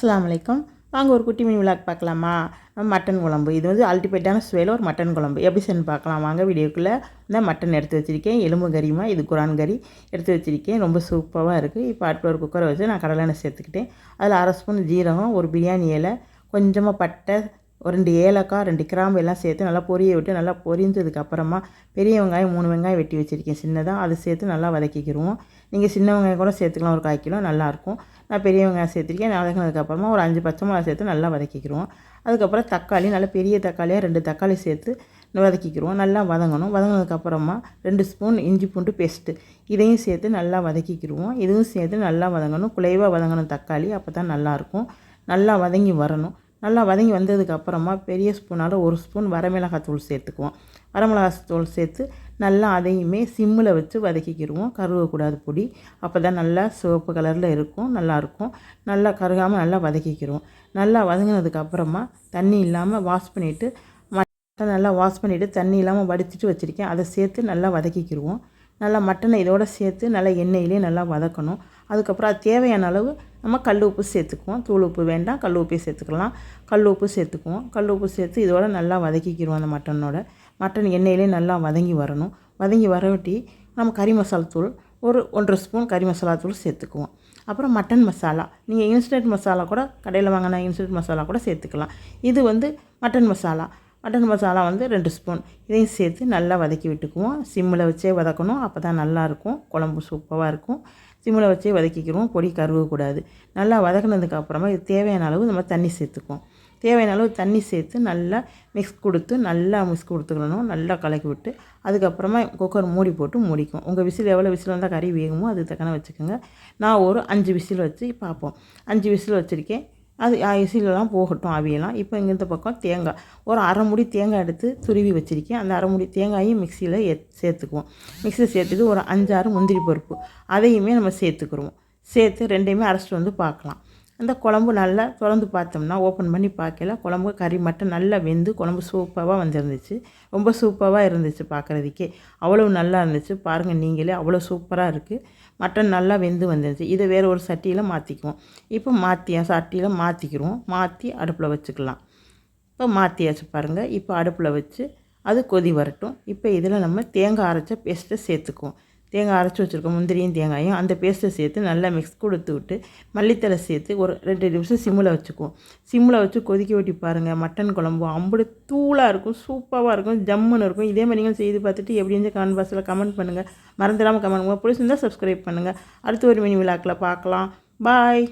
அஸ்ஸலாமு அலைக்கும். வாங்க ஒரு குட்டி மினி விளாக் பார்க்கலாமா? மட்டன் குழம்பு. இது வந்து அல்டிமேட்டான சுவையில் ஒரு மட்டன் குழம்பு எப்படி செஞ்சு பார்க்கலாம் வாங்க. வீடியோக்குள்ளே இந்த மட்டன் எடுத்து வச்சுருக்கேன். எலும்பு கறிமா, இது குரான் கறி எடுத்து வச்சுருக்கேன். ரொம்ப சூப்பராக இருக்குது. இப்போ அடுப்பில் ஒரு குக்கரை வச்சு நான் கடலெண்ணெய் சேர்த்துக்கிட்டேன். அதில் 1/2 ஸ்பூன் ஜீரகம், ஒரு பிரியாணி இலை, கொஞ்சமாக பட்டை, ஒரு 2 ஏலக்காய், 2 கிராம்பு எல்லாம் சேர்த்து நல்லா பொரிய விட்டு நல்லா பொரிஞ்சதுக்கப்புறமா பெரிய வெங்காயம் 3 வெங்காயம் வெட்டி வச்சுருக்கேன் சின்னதாக, அதை சேர்த்து நல்லா வதக்கிக்கிடுவோம். நீங்கள் சின்ன வெங்காயம் கூட சேர்த்துக்கலாம், ஒரு 1/4 கிலோ நல்லாயிருக்கும். நான் பெரிய வெங்காயம் சேர்த்துருக்கேன். வதக்கினதுக்கப்புறமா ஒரு 5 பச்சை மிளகா சேர்த்து நல்லா வதக்கிக்கிடுவோம். அதுக்கப்புறம் தக்காளி, நல்லா பெரிய தக்காளியாக 2 தக்காளி சேர்த்து வதக்கிக்கிடுவோம். நல்லா வதங்கணும். வதங்கினதுக்கப்புறமா 2 ஸ்பூன் இஞ்சி பூண்டு பேஸ்ட்டு இதையும் சேர்த்து நல்லா வதக்கிக்கிடுவோம். இதுவும் சேர்த்து நல்லா வதங்கணும். குலைவாக வதங்கணும் தக்காளி, அப்போ தான் நல்லாயிருக்கும். நல்லா வதங்கி வரணும். நல்லா வதங்கி வந்ததுக்கப்புறமா பெரிய ஸ்பூனால் 1 ஸ்பூன் வரமிளகாத்தூள் சேர்த்துக்குவோம். வரமிளகாத்தூள் சேர்த்து நல்லா அதையுமே சிம்மில் வச்சு வதக்கிக்கிடுவோம். கருகக்கூடாது பொடி, அப்போ தான் நல்லா சிவப்பு கலரில் இருக்கும், நல்லாயிருக்கும். நல்லா கருகாமல் நல்லா வதக்கிக்கிடுவோம். நல்லா வதங்கினதுக்கப்புறமா தண்ணி இல்லாமல் வாஷ் பண்ணிவிட்டு நல்லா வாஷ் பண்ணிவிட்டு தண்ணி இல்லாமல் வடிச்சிட்டு வச்சுருக்கேன். அதை சேர்த்து நல்லா வதக்கிக்கிடுவோம். நல்லா மட்டனை இதோடு சேர்த்து நல்லா எண்ணெயிலே நல்லா வதக்கணும். அதுக்கப்புறம் அது தேவையான அளவு நம்ம கல் உப்பு சேர்த்துக்குவோம். தூள் உப்பு வேண்டாம், கல் உப்பே சேர்த்துக்கலாம். கல் உப்பு சேர்த்துக்குவோம். கல் உப்பு சேர்த்து இதோட நல்லா வதக்கிக்கிடுவோம். அந்த மட்டன் எண்ணெயிலே நல்லா வதங்கி வரணும். வதங்கி வரவட்டி நம்ம கறி மசாலா தூள் ஒரு 1/2 ஸ்பூன் கறி மசாலா தூள் சேர்த்துக்குவோம். அப்புறம் மட்டன் மசாலா, நீங்கள் இன்ஸ்டன்ட் மசாலா கூட கடையில் வாங்கின இன்ஸ்டன்ட் மசாலா கூட சேர்த்துக்கலாம். இது வந்து மட்டன் மசாலா 2 ஸ்பூன் இதையும் சேர்த்து நல்லா வதக்கி விட்டுக்குவோம். சிம்மில் வச்சே வதக்கணும், அப்போ தான் நல்லாயிருக்கும். குழம்பு சூப்பராக இருக்கும். சிம்மில் வச்சே வதக்கிக்கிறோம், பொடி கருகக்கூடாது. நல்லா வதக்கினதுக்கப்புறமா இது தேவையான அளவு நம்ம தண்ணி சேர்த்துக்குவோம். தேவையான அளவு தண்ணி சேர்த்து நல்லா மிக்ஸ் கொடுத்துக்கணும். நல்லா கலக்கி விட்டு அதுக்கப்புறமா குக்கர் மூடி போட்டு மூடிக்கும். உங்கள் விசில் எவ்வளோ விசில் வந்தால் கறி வேகுமோ அதுக்கு தக்கன வச்சுக்கோங்க. நான் ஒரு 5 விசில் வச்சு பார்ப்போம். 5 விசில் வச்சுருக்கேன். அது விசிலெலாம் போகட்டும், ஆவியெல்லாம். இப்போ இங்கே இந்த பக்கம் தேங்காய், ஒரு 1/2 மூடி தேங்காய் எடுத்து துருவி வச்சுருக்கேன். அந்த 1/2 மூடி தேங்காயும் மிக்சியில் சேர்த்துக்குவோம். மிக்சியில் சேர்த்துட்டு ஒரு 5-6 முந்திரி பருப்பு அதையுமே நம்ம சேர்த்துக்குருவோம். சேர்த்து ரெண்டையுமே அரைச்சிட்டு வந்து பார்க்கலாம். அந்த குழம்பு நல்லா திறந்து பார்த்தோம்னா, ஓப்பன் பண்ணி பார்க்கல குழம்பு கறி மட்டும் நல்லா வெந்து குழம்பு சூப்பராக வந்துருந்துச்சு. ரொம்ப சூப்பராக இருந்துச்சு பார்க்குறதுக்கே. அவ்வளோ நல்லா இருந்துச்சு. பாருங்கள் நீங்களே, அவ்வளோ சூப்பராக இருக்குது. மட்டன் நல்லா வெந்து வந்துருந்துச்சு. இதை வேறு ஒரு சட்டியில் மாற்றிக்குவோம். இப்போ சட்டியில் மாற்றிக்கிடுவோம். மாற்றி அடுப்பில் வச்சுக்கலாம். இப்போ மாற்றியாச்சு பாருங்கள். இப்போ அடுப்பில் வச்சு அது கொதி வரட்டும். இப்போ இதில் நம்ம தேங்காய் அரைச்ச பேஸ்ட்டை சேர்த்துக்குவோம். தேங்காய் அரைச்சி வச்சுருக்கோம், முந்திரியும் தேங்காயும் அந்த பேஸ்ட்டை சேர்த்து நல்லா மிக்ஸ் கொடுத்து விட்டு மல்லித்தலை சேர்த்து ஒரு 2 நிமிஷம் சிம்மில் வச்சுக்குவோம். சிம்மில் வச்சு கொதிக்க விட்டி பாருங்கள். மட்டன் குழம்பு அம்புடு தூளாக இருக்கும், சூப்பராக இருக்கும், ஜம்முன்னு இருக்கும். இதே மாதிரி நீங்கள் செய்து பார்த்துட்டு எப்படி இருந்துச்சு கமெண்ட் பாக்ஸில் கமெண்ட் பண்ணுங்கள். மறந்துடாமல் கமெண்ட் பண்ணுங்கள். பிடிச்சிருந்தால் சப்ஸ்கிரைப் பண்ணுங்கள். அடுத்து ஒரு மினி விழாக்கில் பார்க்கலாம். பாய்.